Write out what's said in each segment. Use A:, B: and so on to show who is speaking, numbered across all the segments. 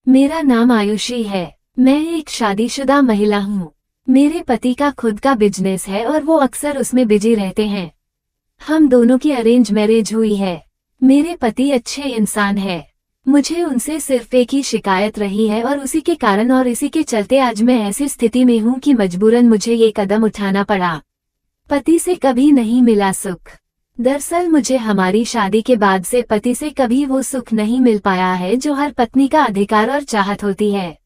A: मेरा नाम आयुषी है। मैं एक शादीशुदा महिला हूँ। मेरे पति का खुद का बिजनेस है और वो अक्सर उसमें बिजी रहते हैं। हम दोनों की अरेंज मैरिज हुई है। मेरे पति अच्छे इंसान है। मुझे उनसे सिर्फ एक ही शिकायत रही है और उसी के कारण और इसी के चलते आज मैं ऐसी स्थिति में हूँ कि मजबूरन मुझे ये कदम उठाना पड़ा। पति से कभी नहीं मिला सुख। दरअसल मुझे हमारी शादी के बाद से पति से कभी वो सुख नहीं मिल पाया है जो हर पत्नी का अधिकार और चाहत होती है।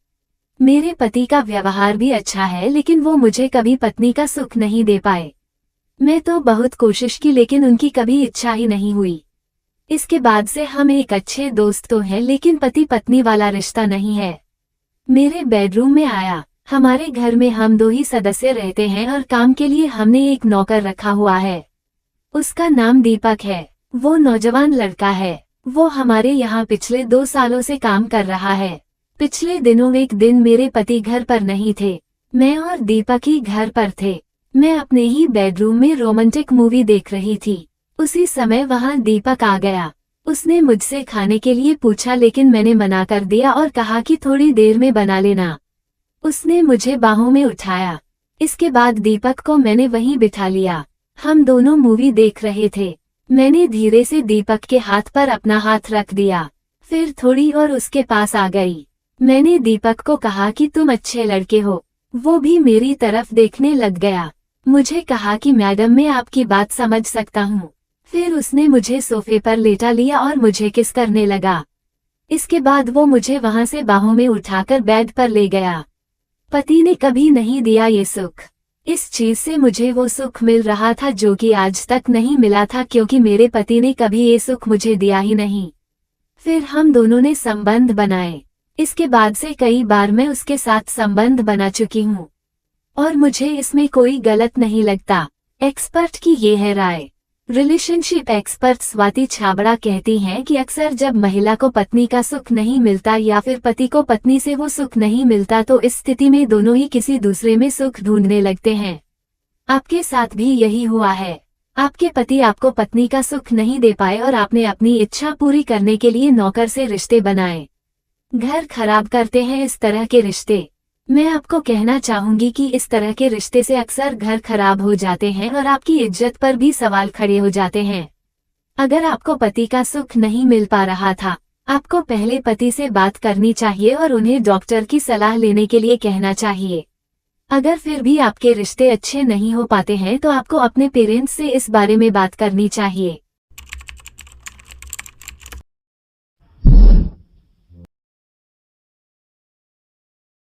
A: मेरे पति का व्यवहार भी अच्छा है लेकिन वो मुझे कभी पत्नी का सुख नहीं दे पाए। मैं तो बहुत कोशिश की लेकिन उनकी कभी इच्छा ही नहीं हुई। इसके बाद से हम एक अच्छे दोस्त तो हैं लेकिन पति पत्नी वाला रिश्ता नहीं है। मेरे बेडरूम में आया। हमारे घर में हम 2 ही सदस्य रहते हैं और काम के लिए हमने एक नौकर रखा हुआ है। उसका नाम दीपक है। वो नौजवान लड़का है। वो हमारे यहाँ पिछले 2 सालों से काम कर रहा है। पिछले दिनों एक दिन मेरे पति घर पर नहीं थे। मैं और दीपक ही घर पर थे। मैं अपने ही बेडरूम में रोमांटिक मूवी देख रही थी। उसी समय वहाँ दीपक आ गया। उसने मुझसे खाने के लिए पूछा लेकिन मैंने मना कर दिया और कहा कि थोड़ी देर में बना लेना। उसने मुझे बाहों में उठाया। इसके बाद दीपक को मैंने वहीं बिठा लिया। हम दोनों मूवी देख रहे थे। मैंने धीरे से दीपक के हाथ पर अपना हाथ रख दिया। फिर थोड़ी और उसके पास आ गई। मैंने दीपक को कहा कि तुम अच्छे लड़के हो। वो भी मेरी तरफ देखने लग गया। मुझे कहा कि मैडम मैं आपकी बात समझ सकता हूँ। फिर उसने मुझे सोफे पर लेटा लिया और मुझे किस करने लगा। इसके बाद वो मुझे वहां से बाहों में उठाकर बेड पर ले गया। पति ने कभी नहीं दिया ये सुख। इस चीज से मुझे वो सुख मिल रहा था जो कि आज तक नहीं मिला था क्योंकि मेरे पति ने कभी ये सुख मुझे दिया ही नहीं। फिर हम दोनों ने संबंध बनाए। इसके बाद से कई बार मैं उसके साथ संबंध बना चुकी हूँ और मुझे इसमें कोई गलत नहीं लगता। एक्सपर्ट की ये है राय। रिलेशनशिप एक्सपर्ट स्वाति छाबड़ा कहती हैं कि अक्सर जब महिला को पत्नी का सुख नहीं मिलता या फिर पति को पत्नी से वो सुख नहीं मिलता तो इस स्थिति में दोनों ही किसी दूसरे में सुख ढूंढने लगते हैं। आपके साथ भी यही हुआ है। आपके पति आपको पत्नी का सुख नहीं दे पाए और आपने अपनी इच्छा पूरी करने के लिए नौकर से रिश्ते बनाए। घर खराब करते हैं इस तरह के रिश्ते। मैं आपको कहना चाहूंगी कि इस तरह के रिश्ते से अक्सर घर खराब हो जाते हैं और आपकी इज्जत पर भी सवाल खड़े हो जाते हैं। अगर आपको पति का सुख नहीं मिल पा रहा था, आपको पहले पति से बात करनी चाहिए और उन्हें डॉक्टर की सलाह लेने के लिए कहना चाहिए। अगर फिर भी आपके रिश्ते अच्छे नहीं हो पाते हैं तो आपको अपने पेरेंट्स से इस बारे में बात करनी चाहिए।